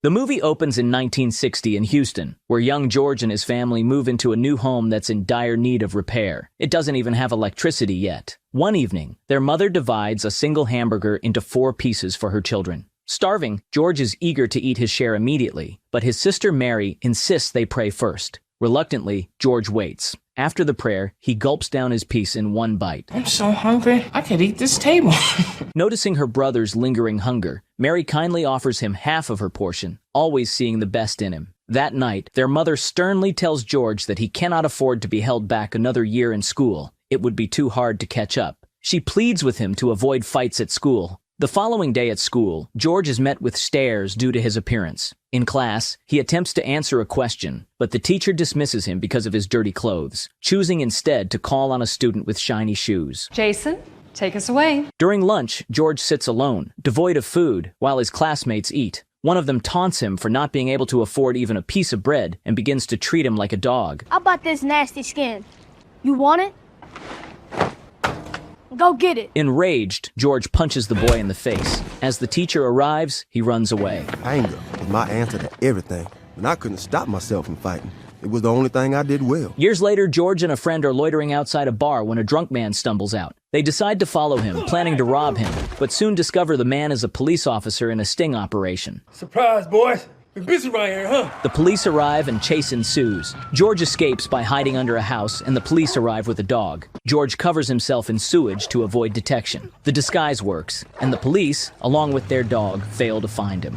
The movie opens in 1960 in Houston, where young George and his family move into a new home that's in dire need of repair. It doesn't even have electricity yet. One evening, their mother divides a single hamburger into 4 pieces for her children. Starving, George is eager to eat his share immediately, but his sister Mary insists they pray first. Reluctantly, George waits. After the prayer, he gulps down his piece in one bite. I'm so hungry, I could eat this table. Noticing her brother's lingering hunger, Mary kindly offers him half of her portion, always seeing the best in him. That night, their mother sternly tells George that he cannot afford to be held back another year in school. It would be too hard to catch up. She pleads with him to avoid fights at school. The following day at school, George is met with stares due to his appearance. In class, he attempts to answer a question, but the teacher dismisses him because of his dirty clothes, choosing instead to call on a student with shiny shoes. Jason, take us away. During lunch, George sits alone, devoid of food, while his classmates eat. One of them taunts him for not being able to afford even a piece of bread and begins to treat him like a dog. How about this nasty skin? You want it? Go get it. Enraged, George punches the boy in the face. As the teacher arrives, he runs away. Anger was my answer to everything, and I couldn't stop myself from fighting. It was the only thing I did well. Years later, George and a friend are loitering outside a bar when a drunk man stumbles out. They decide to follow him, planning to rob him, but soon discover the man is a police officer in a sting operation. Surprise, boys. Been busy right here, huh? The police arrive and chase ensues. George escapes by hiding under a house, and the police arrive with a dog. George covers himself in sewage to avoid detection. The disguise works, and the police, along with their dog, fail to find him.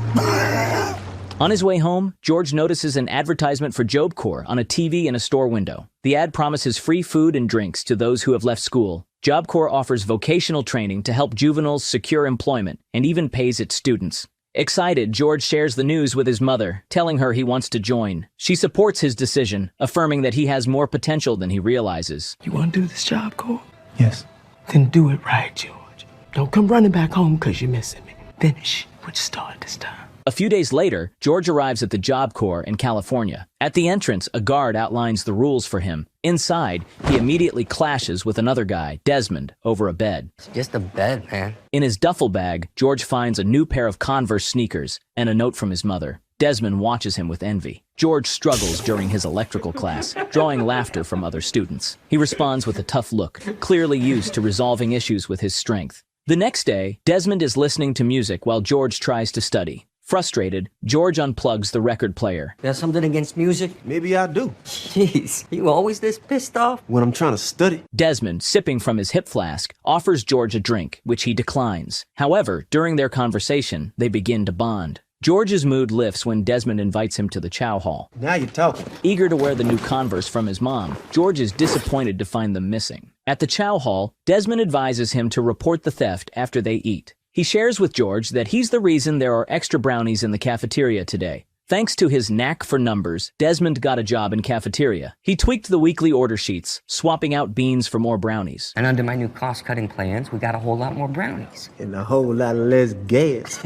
On his way home, George notices an advertisement for Job Corps on a TV in a store window. The ad promises free food and drinks to those who have left school. Job Corps offers vocational training to help juveniles secure employment and even pays its students. Excited, George shares the news with his mother, telling her he wants to join. She supports his decision, affirming that he has more potential than he realizes. You want to do this job, Cole? Yes. Then do it right, George. Don't come running back home because you're missing me. Finish what you started this time. A few days later, George arrives at the Job Corps in California. At the entrance, a guard outlines the rules for him. Inside, he immediately clashes with another guy, Desmond, over a bed. It's just a bed, man. In his duffel bag, George finds a new pair of Converse sneakers and a note from his mother. Desmond watches him with envy. George struggles during his electrical class, drawing laughter from other students. He responds with a tough look, clearly used to resolving issues with his strength. The next day, Desmond is listening to music while George tries to study. Frustrated, George unplugs the record player. You have something against music? Maybe I do. Jeez, you always this pissed off? When I'm trying to study. Desmond, sipping from his hip flask, offers George a drink, which he declines. However, during their conversation, they begin to bond. George's mood lifts when Desmond invites him to the chow hall. Now you're talking. Eager to wear the new Converse from his mom, George is disappointed to find them missing. At the chow hall, Desmond advises him to report the theft after they eat. He shares with George that he's the reason there are extra brownies in the cafeteria today. Thanks to his knack for numbers, Desmond got a job in cafeteria. He tweaked the weekly order sheets, swapping out beans for more brownies. And under my new cost-cutting plans, we got a whole lot more brownies. And a whole lot of less gas.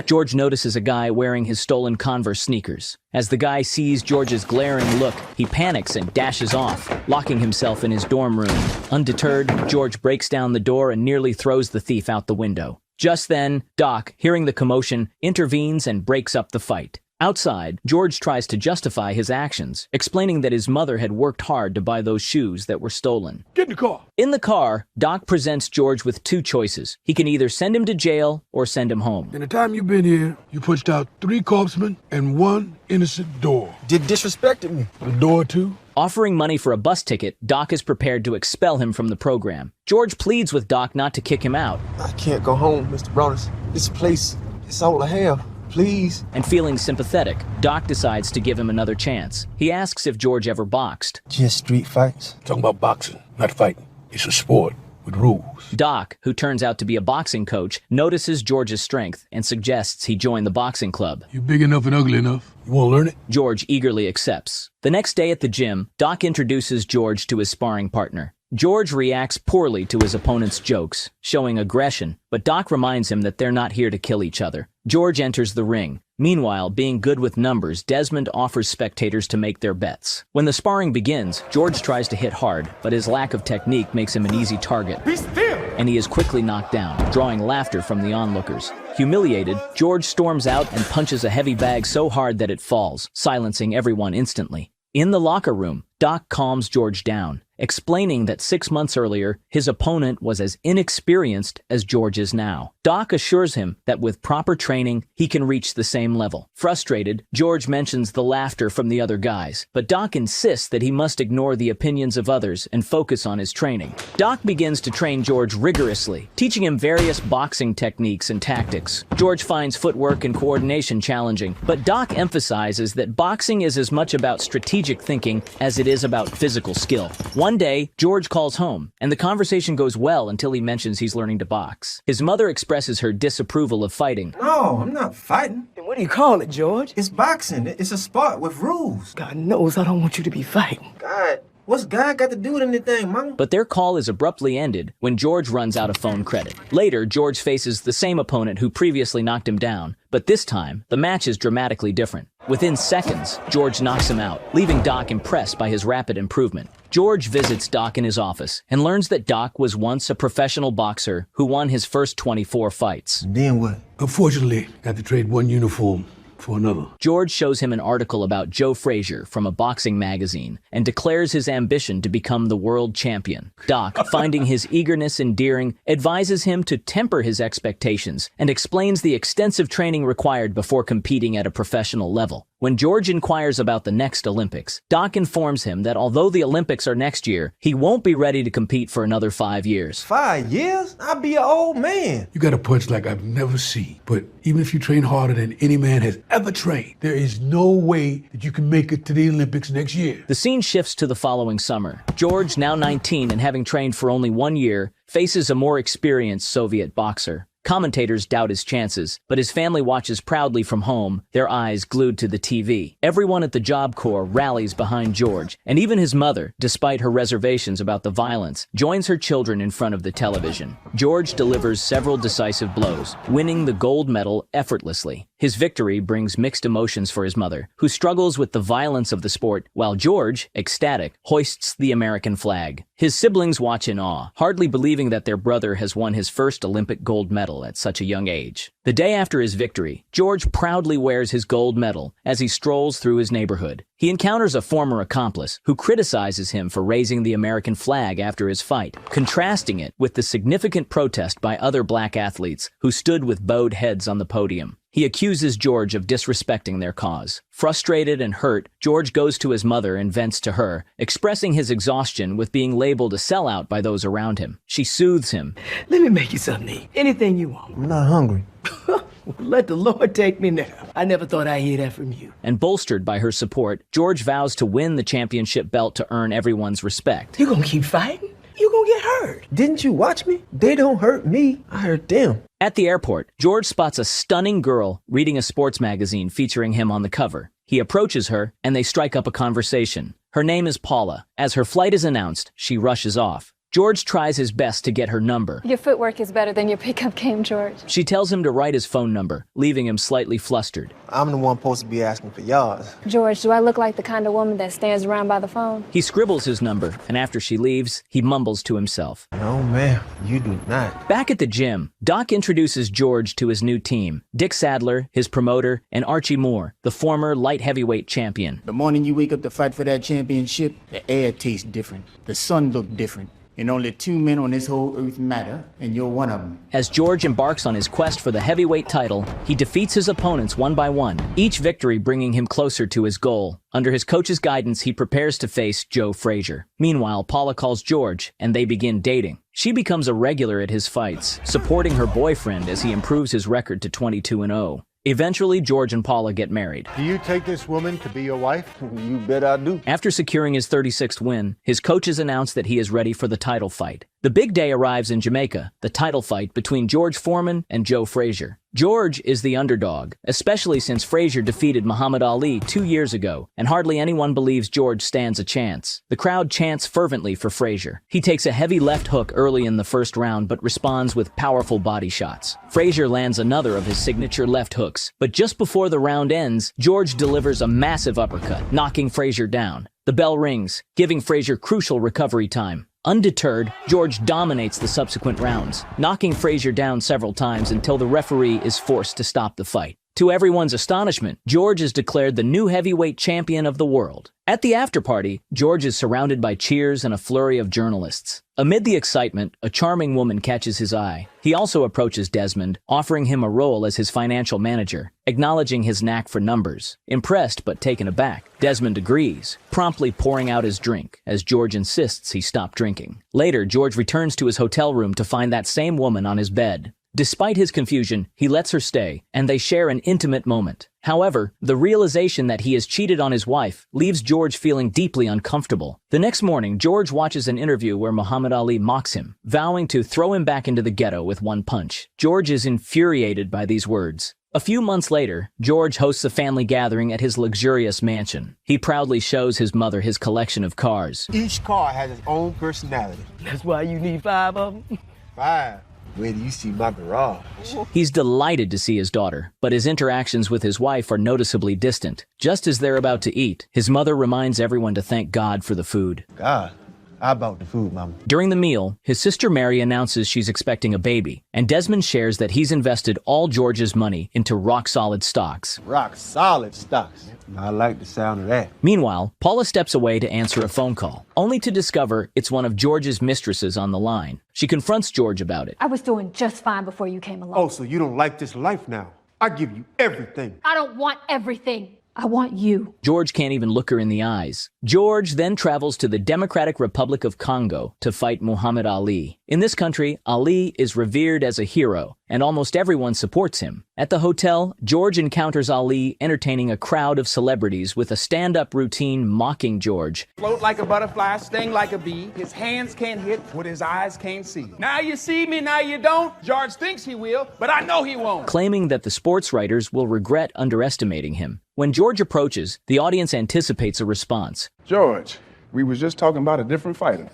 George notices a guy wearing his stolen Converse sneakers. As the guy sees George's glaring look, he panics and dashes off, locking himself in his dorm room. Undeterred, George breaks down the door and nearly throws the thief out the window. Just then, Doc, hearing the commotion, intervenes and breaks up the fight. Outside, George tries to justify his actions, explaining that his mother had worked hard to buy those shoes that were stolen. Get in the car. In the car, Doc presents George with 2 choices. He can either send him to jail or send him home. In the time you've been here, you punched out 3 corpsmen and 1 innocent door. Did disrespected me. The door, too? Offering money for a bus ticket, Doc is prepared to expel him from the program. George pleads with Doc not to kick him out. I can't go home, Mr. Brothers. This place is all I have. Please. And feeling sympathetic, Doc decides to give him another chance. He asks if George ever boxed. Just street fights. Talking about boxing, not fighting. It's a sport with rules. Doc, who turns out to be a boxing coach, notices George's strength and suggests he join the boxing club. You big enough and ugly enough. You want to learn it? George eagerly accepts. The next day at the gym, Doc introduces George to his sparring partner. George reacts poorly to his opponent's jokes, showing aggression, but Doc reminds him that they're not here to kill each other. George enters the ring. Meanwhile, being good with numbers, Desmond offers spectators to make their bets. When the sparring begins, George tries to hit hard, but his lack of technique makes him an easy target. Be still! And he is quickly knocked down, drawing laughter from the onlookers. Humiliated, George storms out and punches a heavy bag so hard that it falls, silencing everyone instantly. In the locker room, Doc calms George down, explaining that 6 months earlier, his opponent was as inexperienced as George is now. Doc assures him that with proper training, he can reach the same level. Frustrated, George mentions the laughter from the other guys, but Doc insists that he must ignore the opinions of others and focus on his training. Doc begins to train George rigorously, teaching him various boxing techniques and tactics. George finds footwork and coordination challenging, but Doc emphasizes that boxing is as much about strategic thinking as it is about physical skill. One day, George calls home, and the conversation goes well until he mentions he's learning to box. His mother expresses her disapproval of fighting. No, I'm not fighting. Then what do you call it, George? It's boxing. It's a sport with rules. God knows I don't want you to be fighting. God, what's God got to do with anything, Mama? But their call is abruptly ended when George runs out of phone credit. Later, George faces the same opponent who previously knocked him down, but this time, the match is dramatically different. Within seconds, George knocks him out, leaving Doc impressed by his rapid improvement. George visits Doc in his office and learns that Doc was once a professional boxer who won his first 24 fights. Then what? Unfortunately, I had to trade one uniform for another. George shows him an article about Joe Frazier from a boxing magazine and declares his ambition to become the world champion. Doc, finding his eagerness endearing, advises him to temper his expectations and explains the extensive training required before competing at a professional level. When George inquires about the next Olympics, Doc informs him that although the Olympics are next year, he won't be ready to compete for another 5 years. 5 years? I'll be an old man. You got a punch like I've never seen. But even if you train harder than any man has ever trained, there is no way that you can make it to the Olympics next year. The scene shifts to the following summer. George, now 19 and having trained for only 1 year, faces a more experienced Soviet boxer. Commentators doubt his chances, but his family watches proudly from home, their eyes glued to the TV. Everyone at the Job Corps rallies behind George, and even his mother, despite her reservations about the violence, joins her children in front of the television. George delivers several decisive blows, winning the gold medal effortlessly. His victory brings mixed emotions for his mother, who struggles with the violence of the sport, while George, ecstatic, hoists the American flag. His siblings watch in awe, hardly believing that their brother has won his first Olympic gold medal at such a young age. The day after his victory, George proudly wears his gold medal as he strolls through his neighborhood. He encounters a former accomplice who criticizes him for raising the American flag after his fight, contrasting it with the significant protest by other black athletes who stood with bowed heads on the podium. He accuses George of disrespecting their cause. Frustrated and hurt, George goes to his mother and vents to her, expressing his exhaustion with being labeled a sellout by those around him. She soothes him. Let me make you something to eat. Anything you want. I'm not hungry. Let the Lord take me now. I never thought I'd hear that from you. And bolstered by her support, George vows to win the championship belt to earn everyone's respect. You gonna keep fighting? You gonna get hurt. Didn't you watch me? They don't hurt me. I hurt them. At the airport, George spots a stunning girl reading a sports magazine featuring him on the cover. He approaches her, and they strike up a conversation. Her name is Paula. As her flight is announced, she rushes off. George tries his best to get her number. Your footwork is better than your pickup game, George. She tells him to write his phone number, leaving him slightly flustered. I'm the one supposed to be asking for yours. George, do I look like the kind of woman that stands around by the phone? He scribbles his number, and after she leaves, he mumbles to himself. No, ma'am, you do not. Back at the gym, Doc introduces George to his new team. Dick Sadler, his promoter, and Archie Moore, the former light heavyweight champion. The morning you wake up to fight for that championship, the air tastes different. The sun look different. And only 2 men on this whole earth matter, and you're one of them. As George embarks on his quest for the heavyweight title, he defeats his opponents one by one, each victory bringing him closer to his goal. Under his coach's guidance, he prepares to face Joe Frazier. Meanwhile, Paula calls George, and they begin dating. She becomes a regular at his fights, supporting her boyfriend as he improves his record to 22-0. Eventually, George and Paula get married. Do you take this woman to be your wife? You bet I do. After securing his 36th win, his coaches announce that he is ready for the title fight. The big day arrives in Jamaica, the title fight between George Foreman and Joe Frazier. George is the underdog, especially since Frazier defeated Muhammad Ali 2 years ago, and hardly anyone believes George stands a chance. The crowd chants fervently for Frazier. He takes a heavy left hook early in the first round but responds with powerful body shots. Frazier lands another of his signature left hooks, but just before the round ends, George delivers a massive uppercut, knocking Frazier down. The bell rings, giving Frazier crucial recovery time. Undeterred, George dominates the subsequent rounds, knocking Frazier down several times until the referee is forced to stop the fight. To everyone's astonishment, George is declared the new heavyweight champion of the world. At the after-party, George is surrounded by cheers and a flurry of journalists. Amid the excitement, a charming woman catches his eye. He also approaches Desmond, offering him a role as his financial manager, acknowledging his knack for numbers. Impressed but taken aback, Desmond agrees, promptly pouring out his drink, as George insists he stop drinking. Later, George returns to his hotel room to find that same woman on his bed. Despite his confusion, he lets her stay, and they share an intimate moment. However, the realization that he has cheated on his wife leaves George feeling deeply uncomfortable. The next morning, George watches an interview where Muhammad Ali mocks him, vowing to throw him back into the ghetto with one punch. George is infuriated by these words. A few months later, George hosts a family gathering at his luxurious mansion. He proudly shows his mother his collection of cars. Each car has its own personality. That's why you need 5 of them? 5. Where do you see my garage? He's delighted to see his daughter, but his interactions with his wife are noticeably distant. Just as they're about to eat, his mother reminds everyone to thank God for the food. God, I bought the food, Mama. During the meal, his sister Mary announces she's expecting a baby, and Desmond shares that he's invested all George's money into rock-solid stocks. Rock-solid stocks. I like the sound of that. Meanwhile, Paula steps away to answer a phone call, only to discover it's one of George's mistresses on the line. She confronts George about it. I was doing just fine before you came along. Oh, so you don't like this life now? I give you everything. I don't want everything. I want you. George can't even look her in the eyes. George then travels to the Democratic Republic of Congo to fight Muhammad Ali. In this country, Ali is revered as a hero, and almost everyone supports him. At the hotel, George encounters Ali entertaining a crowd of celebrities with a stand-up routine mocking George. Float like a butterfly, sting like a bee. His hands can't hit what his eyes can't see. Now you see me, now you don't. George thinks he will, but I know he won't. Claiming that the sports writers will regret underestimating him. When George approaches, the audience anticipates a response. George, we was just talking about a different fighter.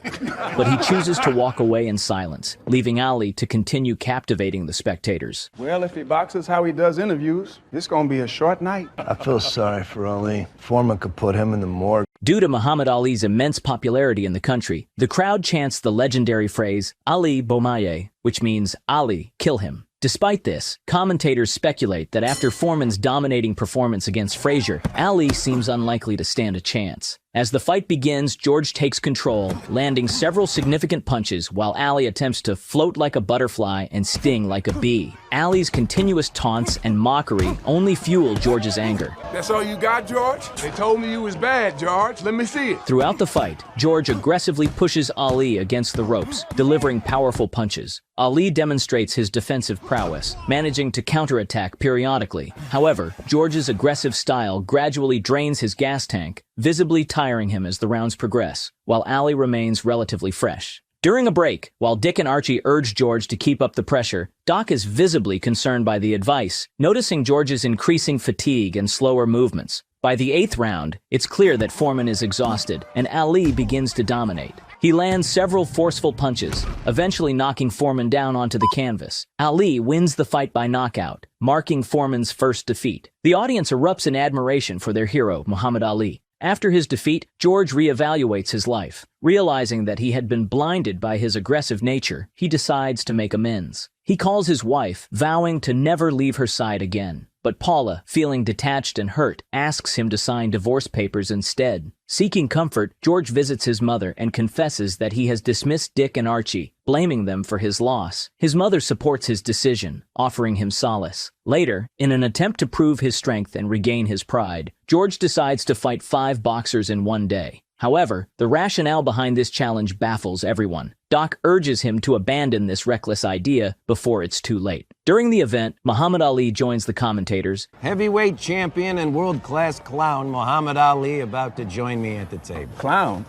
But he chooses to walk away in silence, leaving Ali to continue captivating the spectators. Well, if he boxes how he does interviews, it's gonna be a short night. I feel sorry for Ali. Foreman could put him in the morgue. Due to Muhammad Ali's immense popularity in the country, the crowd chants the legendary phrase, Ali Bomaye, which means Ali, kill him. Despite this, commentators speculate that after Foreman's dominating performance against Frazier, Ali seems unlikely to stand a chance. As the fight begins, George takes control, landing several significant punches while Ali attempts to float like a butterfly and sting like a bee. Ali's continuous taunts and mockery only fuel George's anger. That's all you got, George? They told me you was bad, George. Let me see it. Throughout the fight, George aggressively pushes Ali against the ropes, delivering powerful punches. Ali demonstrates his defensive prowess, managing to counterattack periodically. However, George's aggressive style gradually drains his gas tank, visibly tiring him as the rounds progress, while Ali remains relatively fresh. During a break, while Dick and Archie urge George to keep up the pressure, Doc is visibly concerned by the advice, noticing George's increasing fatigue and slower movements. By the 8th round, it's clear that Foreman is exhausted, and Ali begins to dominate. He lands several forceful punches, eventually knocking Foreman down onto the canvas. Ali wins the fight by knockout, marking Foreman's first defeat. The audience erupts in admiration for their hero, Muhammad Ali. After his defeat, George reevaluates his life. Realizing that he had been blinded by his aggressive nature, he decides to make amends. He calls his wife, vowing to never leave her side again. But Paula, feeling detached and hurt, asks him to sign divorce papers instead. Seeking comfort, George visits his mother and confesses that he has dismissed Dick and Archie, blaming them for his loss. His mother supports his decision, offering him solace. Later, in an attempt to prove his strength and regain his pride, George decides to fight 5 boxers in one day. However, the rationale behind this challenge baffles everyone. Doc urges him to abandon this reckless idea before it's too late. During the event, Muhammad Ali joins the commentators. Heavyweight champion and world-class clown Muhammad Ali about to join me at the table. Clown?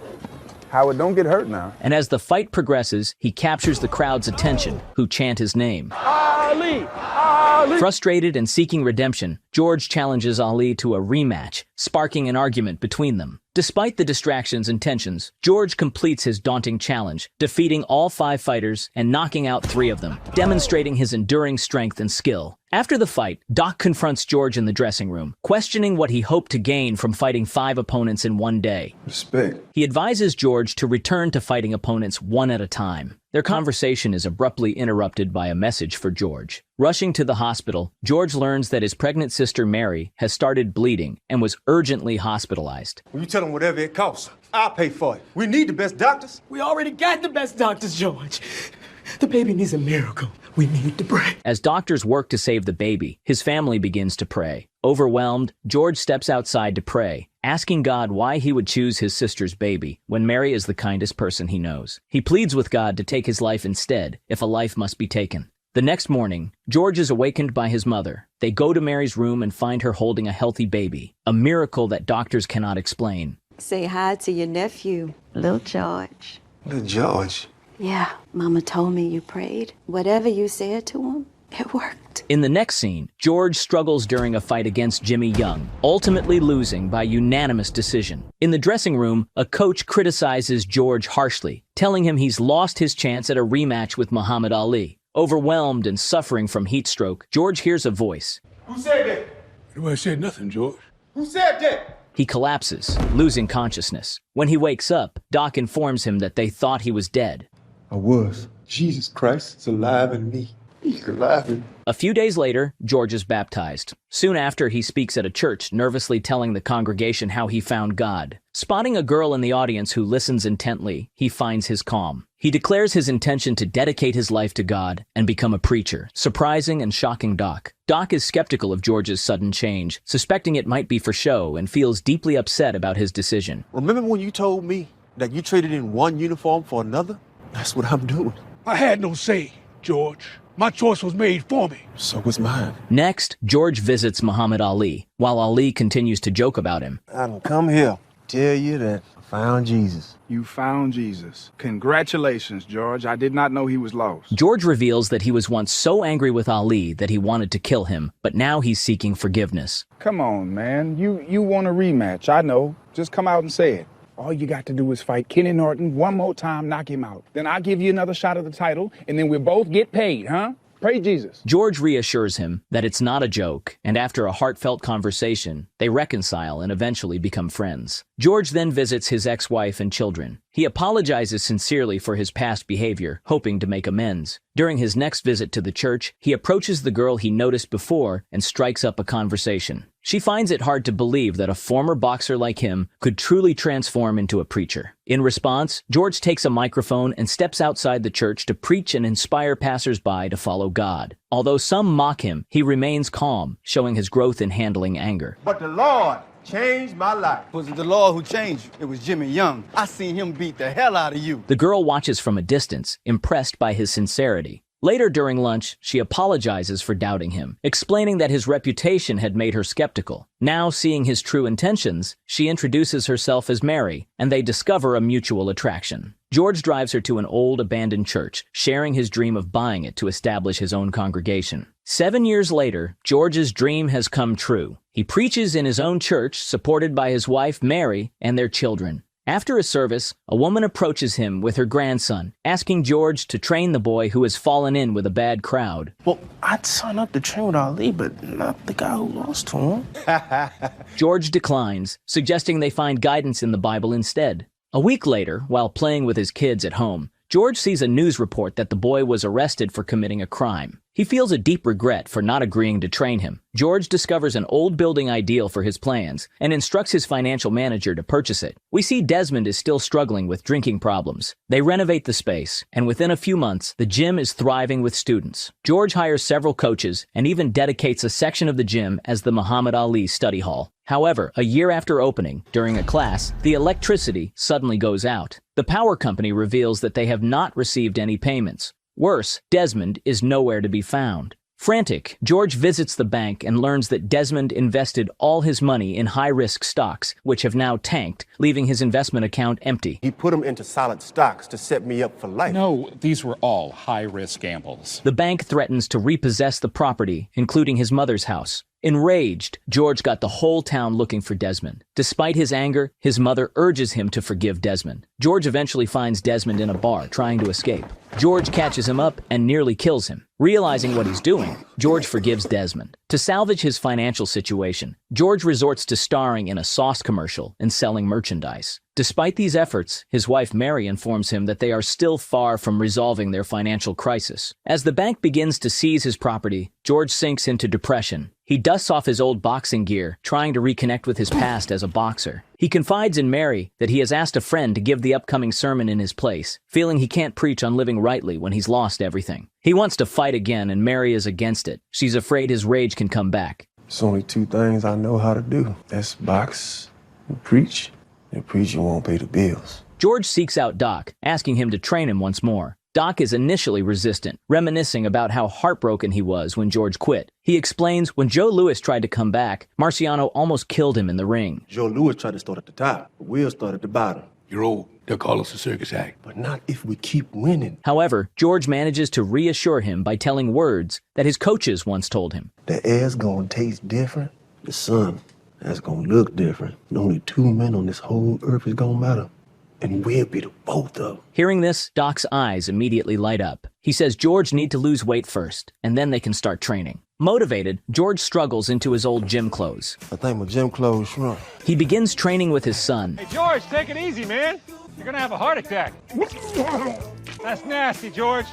Howard, don't get hurt now. And as the fight progresses, he captures the crowd's attention, who chant his name. Ali! Ali! Ali! Frustrated and seeking redemption, George challenges Ali to a rematch, sparking an argument between them. Despite the distractions and tensions, George completes his daunting challenge, defeating all 5 fighters and knocking out 3 of them, demonstrating his enduring strength and skill. After the fight, Doc confronts George in the dressing room, questioning what he hoped to gain from fighting 5 opponents in one day. Respect. He advises George to return to fighting opponents one at a time. Their conversation is abruptly interrupted by a message for George. Rushing to the hospital, George learns that his pregnant sister Mary has started bleeding and was urgently hospitalized. Well, you tell them whatever it costs. I'll pay for it. We need the best doctors. We already got the best doctors, George. The baby needs a miracle. We need to pray. As doctors work to save the baby, his family begins to pray. Overwhelmed, George steps outside to pray, asking God why he would choose his sister's baby when Mary is the kindest person he knows. He pleads with God to take his life instead, if a life must be taken. The next morning, George is awakened by his mother. They go to Mary's room and find her holding a healthy baby, a miracle that doctors cannot explain. Say hi to your nephew, Little George. Little George. Yeah, Mama told me you prayed. Whatever you said to him, it worked. In the next scene, George struggles during a fight against Jimmy Young, ultimately losing by unanimous decision. In the dressing room, a coach criticizes George harshly, telling him he's lost his chance at a rematch with Muhammad Ali. Overwhelmed and suffering from heat stroke, George hears a voice. Who said that? Nobody said nothing, George. Who said that? He collapses, losing consciousness. When he wakes up, Doc informs him that they thought he was dead. I was. Jesus Christ is alive in me. He's alive in me. A few days later, George is baptized. Soon after, he speaks at a church, nervously telling the congregation how he found God. Spotting a girl in the audience who listens intently, he finds his calm. He declares his intention to dedicate his life to God and become a preacher, surprising and shocking Doc. Doc is skeptical of George's sudden change, suspecting it might be for show, and feels deeply upset about his decision. Remember when you told me that you traded in one uniform for another? That's what I'm doing. I had no say, George. My choice was made for me. So was mine. Next, George visits Muhammad Ali, while Ali continues to joke about him. I done come here to tell you that I found Jesus. You found Jesus. Congratulations, George. I did not know he was lost. George reveals that he was once so angry with Ali that he wanted to kill him, but now he's seeking forgiveness. Come on, man. You want a rematch. I know. Just come out and say it. All you got to do is fight Kenny Norton one more time, knock him out. Then I'll give you another shot at the title, and then we'll both get paid, huh? Praise Jesus. George reassures him that it's not a joke, and after a heartfelt conversation, they reconcile and eventually become friends. George then visits his ex-wife and children. He apologizes sincerely for his past behavior, hoping to make amends. During his next visit to the church, he approaches the girl he noticed before and strikes up a conversation. She finds it hard to believe that a former boxer like him could truly transform into a preacher. In response, George takes a microphone and steps outside the church to preach and inspire passers-by to follow God. Although some mock him, he remains calm, showing his growth in handling anger. But the Lord changed my life. It wasn't the Lord who changed you. It was Jimmy Young. I seen him beat the hell out of you. The girl watches from a distance, impressed by his sincerity. Later during lunch, she apologizes for doubting him, explaining that his reputation had made her skeptical. Now, seeing his true intentions, she introduces herself as Mary, and they discover a mutual attraction. George drives her to an old, abandoned church, sharing his dream of buying it to establish his own congregation. 7 years later, George's dream has come true. He preaches in his own church, supported by his wife, Mary, and their children. After a service, a woman approaches him with her grandson, asking George to train the boy who has fallen in with a bad crowd. Well, I'd sign up to train with Ali, but not the guy who lost to him. George declines, suggesting they find guidance in the Bible instead. A week later, while playing with his kids at home, George sees a news report that the boy was arrested for committing a crime. He feels a deep regret for not agreeing to train him. George discovers an old building ideal for his plans and instructs his financial manager to purchase it. We see Desmond is still struggling with drinking problems. They renovate the space, and within a few months, the gym is thriving with students. George hires several coaches and even dedicates a section of the gym as the Muhammad Ali study hall. However, a year after opening, during a class, the electricity suddenly goes out. The power company reveals that they have not received any payments. Worse, Desmond is nowhere to be found. Frantic, George visits the bank and learns that Desmond invested all his money in high-risk stocks, which have now tanked, leaving his investment account empty. He put them into solid stocks to set me up for life. No, these were all high-risk gambles. The bank threatens to repossess the property, including his mother's house. Enraged, George got the whole town looking for Desmond. Despite his anger, his mother urges him to forgive Desmond. George eventually finds Desmond in a bar, trying to escape. George catches him up and nearly kills him. Realizing what he's doing, George forgives Desmond. To salvage his financial situation, George resorts to starring in a sauce commercial and selling merchandise. Despite these efforts, his wife Mary informs him that they are still far from resolving their financial crisis. As the bank begins to seize his property, George sinks into depression. He dusts off his old boxing gear, trying to reconnect with his past as a boxer. He confides in Mary that he has asked a friend to give the upcoming sermon in his place, feeling he can't preach on living rightly when he's lost everything. He wants to fight again, and Mary is against it. She's afraid his rage can come back. It's only two things I know how to do. That's box and preach. And preaching won't pay the bills. George seeks out Doc, asking him to train him once more. Doc is initially resistant, reminiscing about how heartbroken he was when George quit. He explains when Joe Louis tried to come back, Marciano almost killed him in the ring. Joe Louis tried to start at the top, but we'll start at the bottom. You're old. They'll call us a circus act. But not if we keep winning. However, George manages to reassure him by telling words that his coaches once told him. The air's gonna taste different. The sun, that's gonna look different. And only two men on this whole earth is gonna matter. And we'll be the both of them. Hearing this, Doc's eyes immediately light up. He says George need to lose weight first, and then they can start training. Motivated, George struggles into his old gym clothes. I think my gym clothes shrunk. He begins training with his son. Hey, George, take it easy, man. You're gonna have a heart attack. That's nasty, George.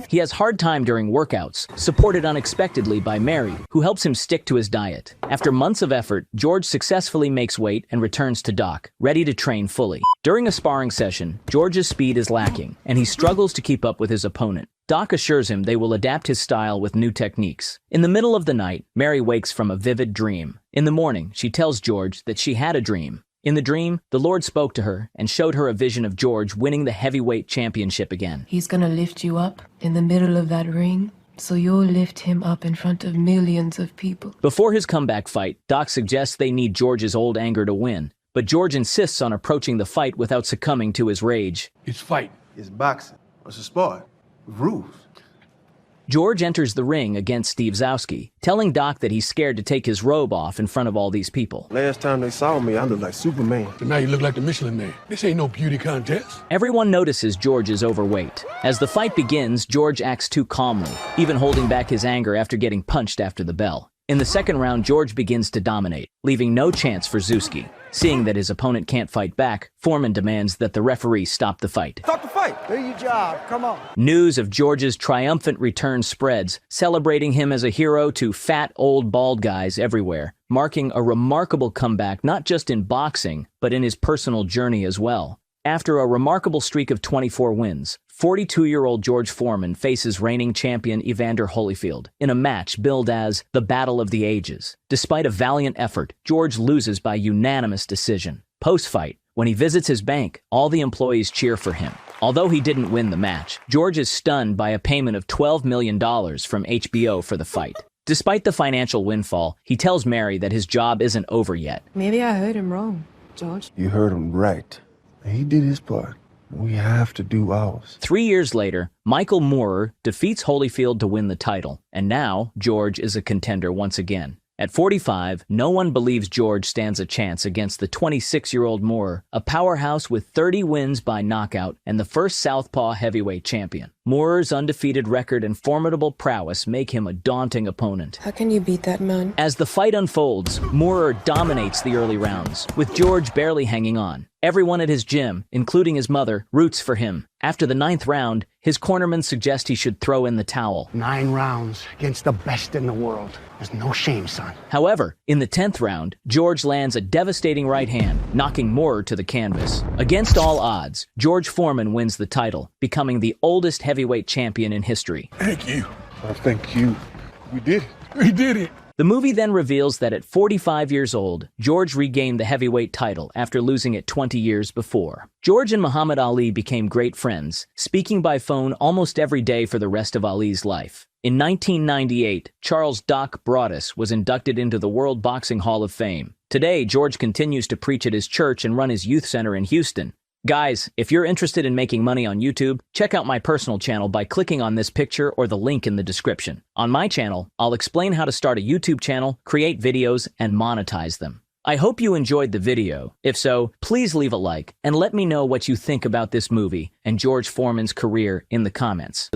He has hard time during workouts, supported unexpectedly by Mary, who helps him stick to his diet. After months of effort, George successfully makes weight and returns to Doc, ready to train fully. During a sparring session, George's speed is lacking, and he struggles to keep up with his opponent. Doc assures him they will adapt his style with new techniques. In the middle of the night, Mary wakes from a vivid dream. In the morning, she tells George that she had a dream. In the dream, the Lord spoke to her and showed her a vision of George winning the heavyweight championship again. He's gonna lift you up in the middle of that ring, so you'll lift him up in front of millions of people. Before his comeback fight, Doc suggests they need George's old anger to win, but George insists on approaching the fight without succumbing to his rage. It's fighting. It's boxing. It's a sport. With rules. George enters the ring against Steve Zowski, telling Doc that he's scared to take his robe off in front of all these people. Last time they saw me, I looked like Superman. But now you look like the Michelin Man. This ain't no beauty contest. Everyone notices George is overweight. As the fight begins, George acts too calmly, even holding back his anger after getting punched after the bell. In the second round, George begins to dominate, leaving no chance for Zowski. Seeing that his opponent can't fight back, Foreman demands that the referee stop the fight. Stop the fight. Do your job. Come on. News of George's triumphant return spreads, celebrating him as a hero to fat, old, bald guys everywhere, marking a remarkable comeback not just in boxing, but in his personal journey as well. After a remarkable streak of 24 wins, 42-year-old George Foreman faces reigning champion Evander Holyfield in a match billed as the Battle of the Ages. Despite a valiant effort, George loses by unanimous decision. Post-fight, when he visits his bank, all the employees cheer for him. Although he didn't win the match, George is stunned by a payment of $12 million from HBO for the fight. Despite the financial windfall, he tells Mary that his job isn't over yet. Maybe I heard him wrong, George. You heard him right. He did his part. We have to do ours. 3 years later, Michael Moorer defeats Holyfield to win the title, and now George is a contender once again. At 45, no one believes George stands a chance against the 26-year-old Moorer, a powerhouse with 30 wins by knockout and the first Southpaw heavyweight champion. Moorer's undefeated record and formidable prowess make him a daunting opponent. How can you beat that man? As the fight unfolds, Moorer dominates the early rounds, with George barely hanging on. Everyone at his gym, including his mother, roots for him. After the 9th round, his cornermen suggest he should throw in the towel. 9 rounds against the best in the world. There's no shame, son. However, in the 10th round, George lands a devastating right hand, knocking Moorer to the canvas. Against all odds, George Foreman wins the title, becoming the oldest heavyweight champion in history. Thank you. I thank you. We did it. We did it. The movie then reveals that at 45 years old, George regained the heavyweight title after losing it 20 years before. George and Muhammad Ali became great friends, speaking by phone almost every day for the rest of Ali's life. In 1998, Charles "Doc" Broaddus was inducted into the World Boxing Hall of Fame. Today, George continues to preach at his church and run his youth center in Houston. Guys, if you're interested in making money on YouTube, check out my personal channel by clicking on this picture or the link in the description. On my channel, I'll explain how to start a YouTube channel, create videos, and monetize them. I hope you enjoyed the video. If so, please leave a like and let me know what you think about this movie and George Foreman's career in the comments.